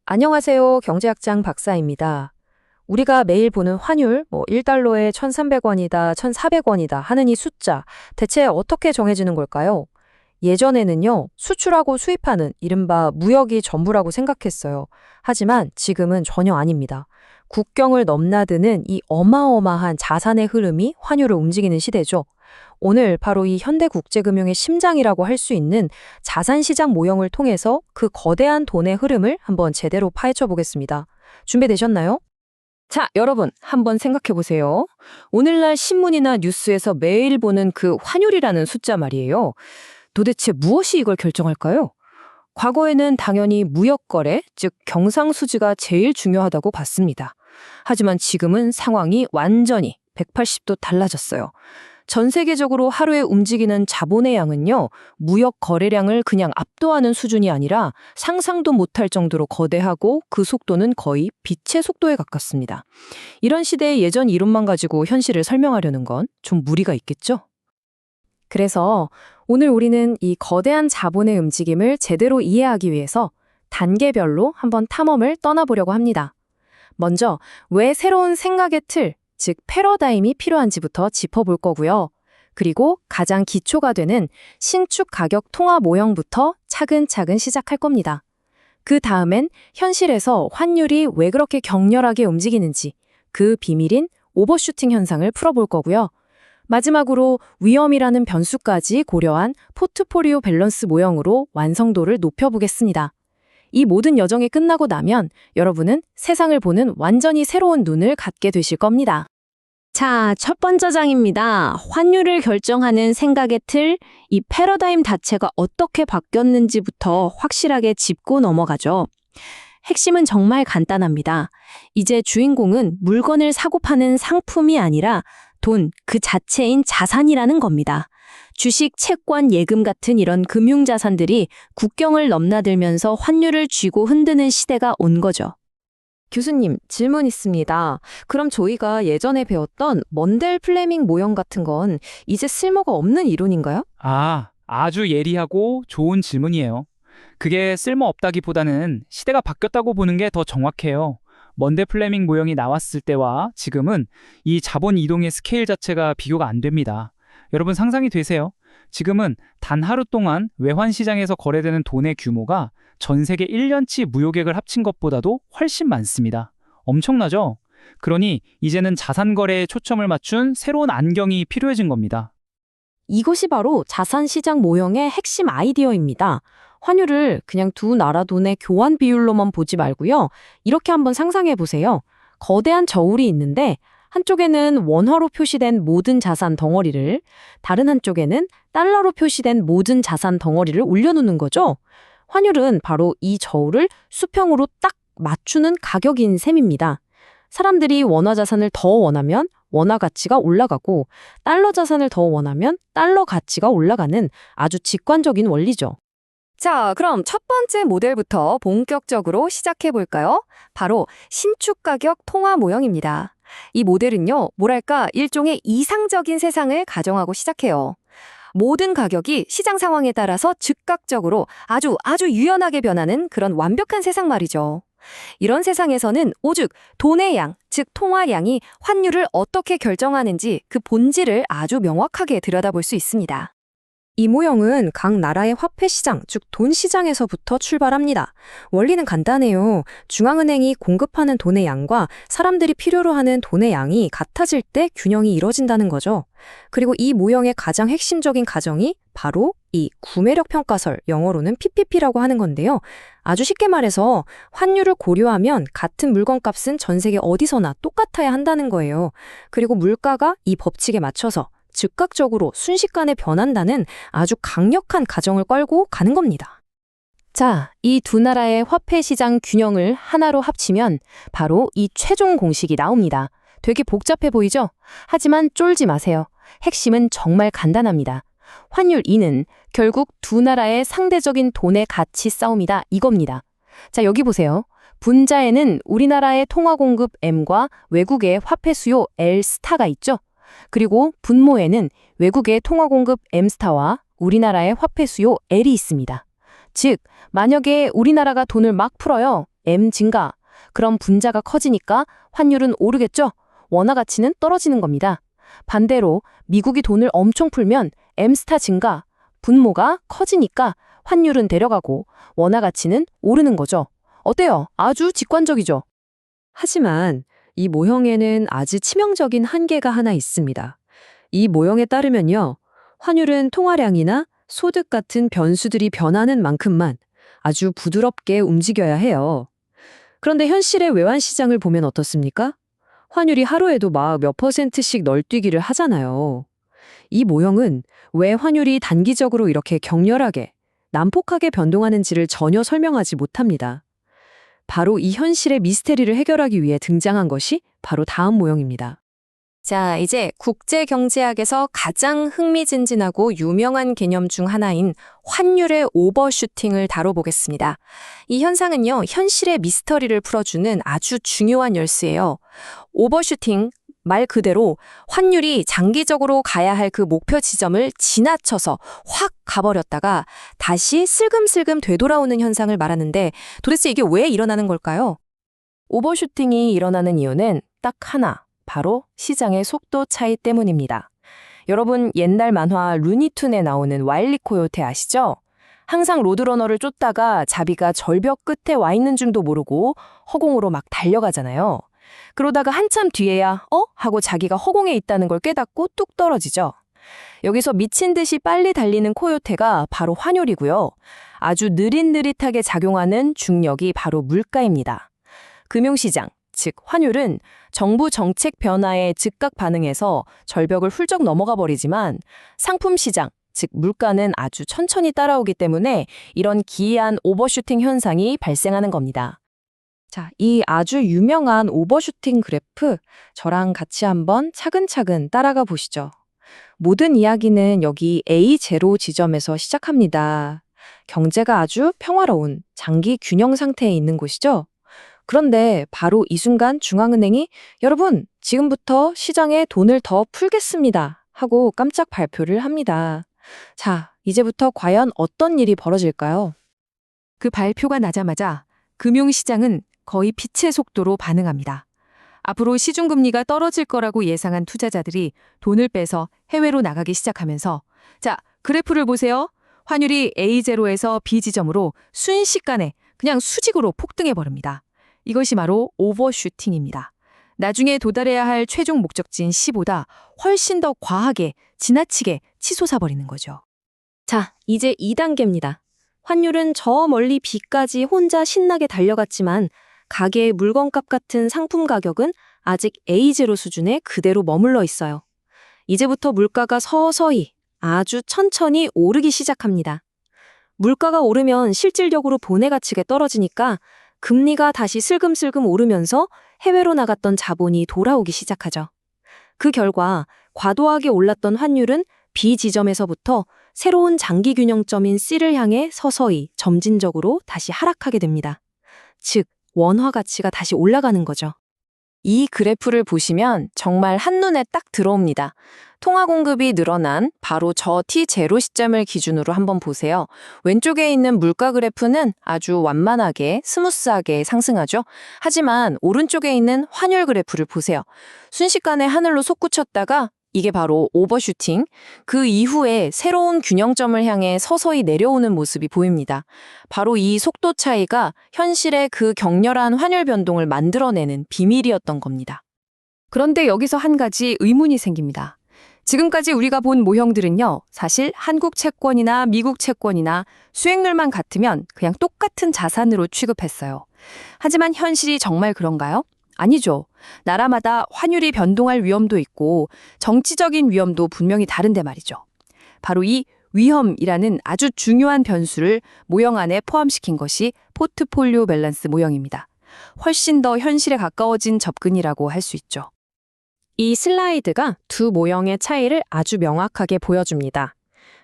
안녕하세요. 경제학장 박사입니다. 우리가 매일 보는 환율, 1달러에 1,300원이다, 1,400원이다 하는 이 숫자, 대체 어떻게 정해지는 걸까요? 예전에는요, 수출하고 수입하는 이른바 무역이 전부라고 생각했어요. 하지만 지금은 전혀 아닙니다. 국경을 넘나드는 이 어마어마한 자산의 흐름이 환율을 움직이는 시대죠. 오늘 바로 이 현대국제금융의 심장이라고 할 수 있는 자산시장 모형을 통해서 그 거대한 돈의 흐름을 한번 제대로 파헤쳐 보겠습니다. 준비되셨나요? 자, 여러분, 한번 생각해 보세요. 오늘날 신문이나 뉴스에서 매일 보는 그 환율이라는 숫자 말이에요. 도대체 무엇이 이걸 결정할까요? 과거에는 당연히 무역거래, 즉 경상수지가 제일 중요하다고 봤습니다. 하지만 지금은 상황이 완전히 180도 달라졌어요. 전 세계적으로 하루에 움직이는 자본의 양은요, 무역 거래량을 그냥 압도하는 수준이 아니라 상상도 못할 정도로 거대하고 그 속도는 거의 빛의 속도에 가깝습니다. 이런 시대의 예전 이론만 가지고 현실을 설명하려는 건 좀 무리가 있겠죠? 그래서 오늘 우리는 이 거대한 자본의 움직임을 제대로 이해하기 위해서 단계별로 한번 탐험을 떠나보려고 합니다. 먼저 왜 새로운 생각의 틀, 즉 패러다임이 필요한지부터 짚어볼 거고요. 그리고 가장 기초가 되는 신축 가격 통화 모형부터 차근차근 시작할 겁니다. 그 다음엔 현실에서 환율이 왜 그렇게 격렬하게 움직이는지, 그 비밀인 오버슈팅 현상을 풀어볼 거고요. 마지막으로 위험이라는 변수까지 고려한 포트폴리오 밸런스 모형으로 완성도를 높여보겠습니다. 이 모든 여정이 끝나고 나면 여러분은 세상을 보는 완전히 새로운 눈을 갖게 되실 겁니다. 자, 첫 번째 장입니다. 환율을 결정하는 생각의 틀, 이 패러다임 자체가 어떻게 바뀌었는지부터 확실하게 짚고 넘어가죠. 핵심은 정말 간단합니다. 이제 주인공은 물건을 사고 파는 상품이 아니라 돈 그 자체인 자산이라는 겁니다. 주식, 채권, 예금 같은 이런 금융자산들이 국경을 넘나들면서 환율을 쥐고 흔드는 시대가 온 거죠. 교수님, 질문 있습니다. 그럼 저희가 예전에 배웠던 먼델 플레밍 모형 같은 건 이제 쓸모가 없는 이론인가요? 아주 예리하고 좋은 질문이에요. 그게 쓸모없다기보다는 시대가 바뀌었다고 보는 게 더 정확해요. 먼데 플레밍 모형이 나왔을 때와 지금은 이 자본 이동의 스케일 자체가 비교가 안 됩니다. 여러분 상상이 되세요? 지금은 단 하루 동안 외환 시장에서 거래되는 돈의 규모가 전 세계 1년치 무역액을 합친 것보다도 훨씬 많습니다. 엄청나죠? 그러니 이제는 자산 거래에 초점을 맞춘 새로운 안경이 필요해진 겁니다. 이것이 바로 자산시장 모형의 핵심 아이디어입니다. 환율을 그냥 두 나라 돈의 교환 비율로만 보지 말고요. 이렇게 한번 상상해 보세요. 거대한 저울이 있는데 한쪽에는 원화로 표시된 모든 자산 덩어리를, 다른 한쪽에는 달러로 표시된 모든 자산 덩어리를 올려놓는 거죠. 환율은 바로 이 저울을 수평으로 딱 맞추는 가격인 셈입니다. 사람들이 원화 자산을 더 원하면 원화 가치가 올라가고 달러 자산을 더 원하면 달러 가치가 올라가는 아주 직관적인 원리죠. 자, 그럼 첫 번째 모델부터 본격적으로 시작해 볼까요? 바로 신축 가격 통화 모형입니다. 이 모델은요, 뭐랄까 일종의 이상적인 세상을 가정하고 시작해요. 모든 가격이 시장 상황에 따라서 즉각적으로 아주 유연하게 변하는 그런 완벽한 세상 말이죠. 이런 세상에서는 오직 돈의 양, 즉 통화량이 환율을 어떻게 결정하는지 그 본질을 아주 명확하게 들여다볼 수 있습니다. 이 모형은 각 나라의 화폐 시장, 즉 돈 시장에서부터 출발합니다. 원리는 간단해요. 중앙은행이 공급하는 돈의 양과 사람들이 필요로 하는 돈의 양이 같아질 때 균형이 이뤄진다는 거죠. 그리고 이 모형의 가장 핵심적인 가정이 바로 이 구매력 평가설, 영어로는 PPP라고 하는 건데요. 아주 쉽게 말해서 환율을 고려하면 같은 물건값은 전 세계 어디서나 똑같아야 한다는 거예요. 그리고 물가가 이 법칙에 맞춰서 즉각적으로 순식간에 변한다는 아주 강력한 가정을 깔고 가는 겁니다. 자, 이 두 나라의 화폐 시장 균형을 하나로 합치면 바로 이 최종 공식이 나옵니다. 되게 복잡해 보이죠? 하지만 쫄지 마세요. 핵심은 정말 간단합니다. 환율 E는 결국 두 나라의 상대적인 돈의 가치 싸움이다 이겁니다. 자, 여기 보세요. 분자에는 우리나라의 통화 공급 M과 외국의 화폐 수요 L 스타가 있죠? 그리고 분모에는 외국의 통화 공급 M스타와 우리나라의 화폐 수요 L이 있습니다. 즉, 만약에 우리나라가 돈을 막 풀어요. M 증가. 그럼 분자가 커지니까 환율은 오르겠죠? 원화 가치는 떨어지는 겁니다. 반대로 미국이 돈을 엄청 풀면 M 스타 증가. 분모가 커지니까 환율은 내려가고 원화 가치는 오르는 거죠. 어때요? 아주 직관적이죠? 하지만 이 모형에는 아주 치명적인 한계가 하나 있습니다. 이 모형에 따르면요, 환율은 통화량이나 소득 같은 변수들이 변하는 만큼만 아주 부드럽게 움직여야 해요. 그런데 현실의 외환 시장을 보면 어떻습니까? 환율이 하루에도 막 몇 %씩 널뛰기를 하잖아요. 이 모형은 왜 환율이 단기적으로 이렇게 격렬하게, 난폭하게 변동하는지를 전혀 설명하지 못합니다. 바로 이 현실의 미스테리를 해결하기 위해 등장한 것이 바로 다음 모형입니다. 자, 이제 국제경제학에서 가장 흥미진진하고 유명한 개념 중 하나인 환율의 오버슈팅을 다뤄보겠습니다. 이 현상은요, 현실의 미스터리를 풀어주는 아주 중요한 열쇠예요. 오버슈팅, 말 그대로 환율이 장기적으로 가야 할 그 목표 지점을 지나쳐서 확 가버렸다가 다시 슬금슬금 되돌아오는 현상을 말하는데 도대체 이게 왜 일어나는 걸까요? 오버슈팅이 일어나는 이유는 딱 하나, 바로 시장의 속도 차이 때문입니다. 여러분 옛날 만화 루니툰에 나오는 와일리 코요테 아시죠? 항상 로드러너를 쫓다가 자비가 절벽 끝에 와 있는 줄도 모르고 허공으로 막 달려가잖아요. 그러다가 한참 뒤에야 하고 자기가 허공에 있다는 걸 깨닫고 뚝 떨어지죠. 여기서 미친 듯이 빨리 달리는 코요테가 바로 환율이고요. 아주 느릿느릿하게 작용하는 중력이 바로 물가입니다. 금융시장, 즉 환율은 정부 정책 변화에 즉각 반응해서 절벽을 훌쩍 넘어가 버리지만 상품시장, 즉 물가는 아주 천천히 따라오기 때문에 이런 기이한 오버슈팅 현상이 발생하는 겁니다. 자, 이 아주 유명한 오버슈팅 그래프, 저랑 같이 한번 차근차근 따라가 보시죠. 모든 이야기는 여기 A0 지점에서 시작합니다. 경제가 아주 평화로운 장기 균형 상태에 있는 곳이죠. 그런데 바로 이 순간 중앙은행이 여러분, 지금부터 시장에 돈을 더 풀겠습니다 하고 깜짝 발표를 합니다. 자, 이제부터 과연 어떤 일이 벌어질까요? 그 발표가 나자마자 금융시장은 거의 빛의 속도로 반응합니다. 앞으로 시중금리가 떨어질 거라고 예상한 투자자들이 돈을 빼서 해외로 나가기 시작하면서 자, 그래프를 보세요. 환율이 A0에서 B 지점으로 순식간에 그냥 수직으로 폭등해버립니다. 이것이 바로 오버슈팅입니다. 나중에 도달해야 할 최종 목적지인 15보다 훨씬 더 과하게, 지나치게 치솟아버리는 거죠. 자, 이제 2단계입니다. 환율은 저 멀리 B까지 혼자 신나게 달려갔지만 가게의 물건값 같은 상품 가격은 아직 A0 수준에 그대로 머물러 있어요. 이제부터 물가가 서서히 아주 천천히 오르기 시작합니다. 물가가 오르면 실질적으로 본의 가치가 떨어지니까 금리가 다시 슬금슬금 오르면서 해외로 나갔던 자본이 돌아오기 시작하죠. 그 결과 과도하게 올랐던 환율은 B 지점에서부터 새로운 장기 균형점인 C를 향해 서서히 점진적으로 다시 하락하게 됩니다. 즉, 원화 가치가 다시 올라가는 거죠. 이 그래프를 보시면 정말 한눈에 딱 들어옵니다. 통화 공급이 늘어난 바로 저 T0 시점을 기준으로 한번 보세요. 왼쪽에 있는 물가 그래프는 아주 완만하게 스무스하게 상승하죠. 하지만 오른쪽에 있는 환율 그래프를 보세요. 순식간에 하늘로 솟구쳤다가 이게 바로 오버슈팅, 그 이후에 새로운 균형점을 향해 서서히 내려오는 모습이 보입니다. 바로 이 속도 차이가 현실의 그 격렬한 환율 변동을 만들어내는 비밀이었던 겁니다. 그런데 여기서 한 가지 의문이 생깁니다. 지금까지 우리가 본 모형들은요, 사실 한국 채권이나 미국 채권이나 수익률만 같으면 그냥 똑같은 자산으로 취급했어요. 하지만 현실이 정말 그런가요? 아니죠. 나라마다 환율이 변동할 위험도 있고 정치적인 위험도 분명히 다른데 말이죠. 바로 이 위험이라는 아주 중요한 변수를 모형 안에 포함시킨 것이 포트폴리오 밸런스 모형입니다. 훨씬 더 현실에 가까워진 접근이라고 할 수 있죠. 이 슬라이드가 두 모형의 차이를 아주 명확하게 보여줍니다.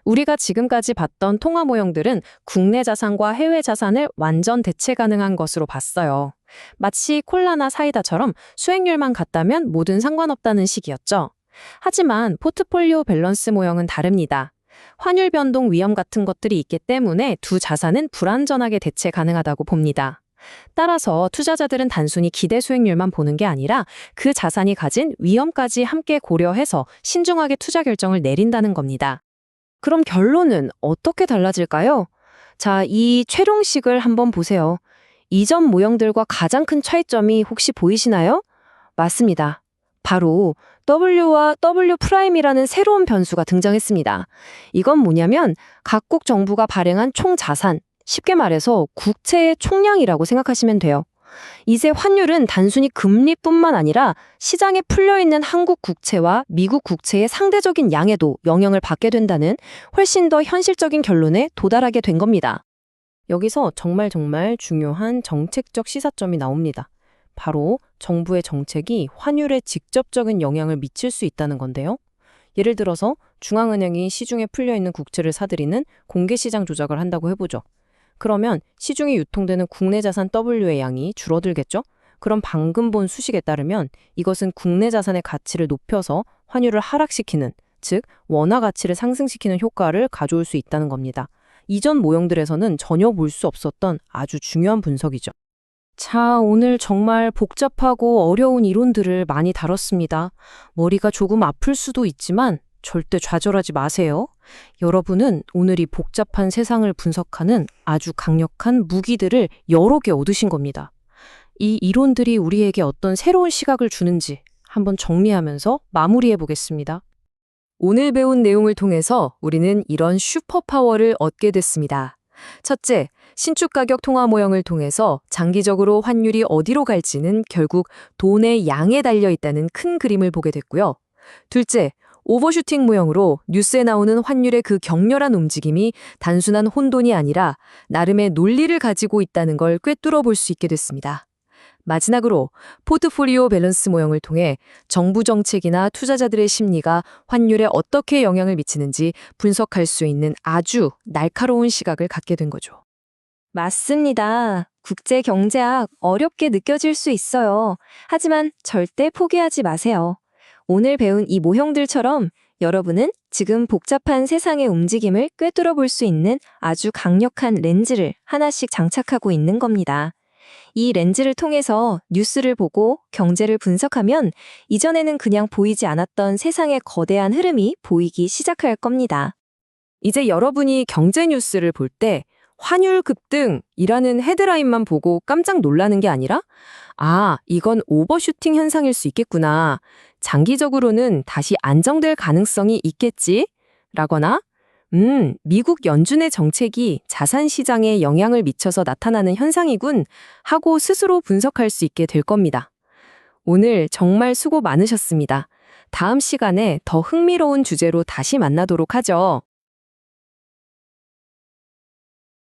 우리가 지금까지 봤던 통화 모형들은 국내 자산과 해외 자산을 완전 대체 가능한 것으로 봤어요. 마치 콜라나 사이다처럼 수익률만 같다면 뭐든 상관없다는 식이었죠. 하지만 포트폴리오 밸런스 모형은 다릅니다. 환율 변동 위험 같은 것들이 있기 때문에 두 자산은 불완전하게 대체 가능하다고 봅니다. 따라서 투자자들은 단순히 기대 수익률만 보는 게 아니라 그 자산이 가진 위험까지 함께 고려해서 신중하게 투자 결정을 내린다는 겁니다. 그럼 결론은 어떻게 달라질까요? 자, 이 최종식을 한번 보세요. 이전 모형들과 가장 큰 차이점이 혹시 보이시나요? 맞습니다. 바로 W와 W'이라는 새로운 변수가 등장했습니다. 이건 뭐냐면 각국 정부가 발행한 총 자산, 쉽게 말해서 국채의 총량이라고 생각하시면 돼요. 이제 환율은 단순히 금리뿐만 아니라 시장에 풀려있는 한국 국채와 미국 국채의 상대적인 양에도 영향을 받게 된다는 훨씬 더 현실적인 결론에 도달하게 된 겁니다. 여기서 정말 중요한 정책적 시사점이 나옵니다. 바로 정부의 정책이 환율에 직접적인 영향을 미칠 수 있다는 건데요. 예를 들어서 중앙은행이 시중에 풀려있는 국채를 사들이는 공개시장 조작을 한다고 해보죠. 그러면 시중에 유통되는 국내 자산 W의 양이 줄어들겠죠? 그럼 방금 본 수식에 따르면 이것은 국내 자산의 가치를 높여서 환율을 하락시키는, 즉 원화 가치를 상승시키는 효과를 가져올 수 있다는 겁니다. 이전 모형들에서는 전혀 볼 수 없었던 아주 중요한 분석이죠. 자, 오늘 정말 복잡하고 어려운 이론들을 많이 다뤘습니다. 머리가 조금 아플 수도 있지만 절대 좌절하지 마세요. 여러분은 오늘 이 복잡한 세상을 분석하는 아주 강력한 무기들을 여러 개 얻으신 겁니다. 이 이론들이 우리에게 어떤 새로운 시각을 주는지 한번 정리하면서 마무리해 보겠습니다. 오늘 배운 내용을 통해서 우리는 이런 슈퍼파워를 얻게 됐습니다. 첫째, 신축 가격 통화 모형을 통해서 장기적으로 환율이 어디로 갈지는 결국 돈의 양에 달려 있다는 큰 그림을 보게 됐고요. 둘째, 오버슈팅 모형으로 뉴스에 나오는 환율의 그 격렬한 움직임이 단순한 혼돈이 아니라 나름의 논리를 가지고 있다는 걸 꿰뚫어 볼 수 있게 됐습니다. 마지막으로 포트폴리오 밸런스 모형을 통해 정부 정책이나 투자자들의 심리가 환율에 어떻게 영향을 미치는지 분석할 수 있는 아주 날카로운 시각을 갖게 된 거죠. 맞습니다. 국제 경제학 어렵게 느껴질 수 있어요. 하지만 절대 포기하지 마세요. 오늘 배운 이 모형들처럼 여러분은 지금 복잡한 세상의 움직임을 꿰뚫어 볼 수 있는 아주 강력한 렌즈를 하나씩 장착하고 있는 겁니다. 이 렌즈를 통해서 뉴스를 보고 경제를 분석하면 이전에는 그냥 보이지 않았던 세상의 거대한 흐름이 보이기 시작할 겁니다. 이제 여러분이 경제 뉴스를 볼 때 환율 급등이라는 헤드라인만 보고 깜짝 놀라는 게 아니라 아, 이건 오버슈팅 현상일 수 있겠구나. 장기적으로는 다시 안정될 가능성이 있겠지? 라거나 미국 연준의 정책이 자산 시장에 영향을 미쳐서 나타나는 현상이군 하고 스스로 분석할 수 있게 될 겁니다. 오늘 정말 수고 많으셨습니다. 다음 시간에 더 흥미로운 주제로 다시 만나도록 하죠.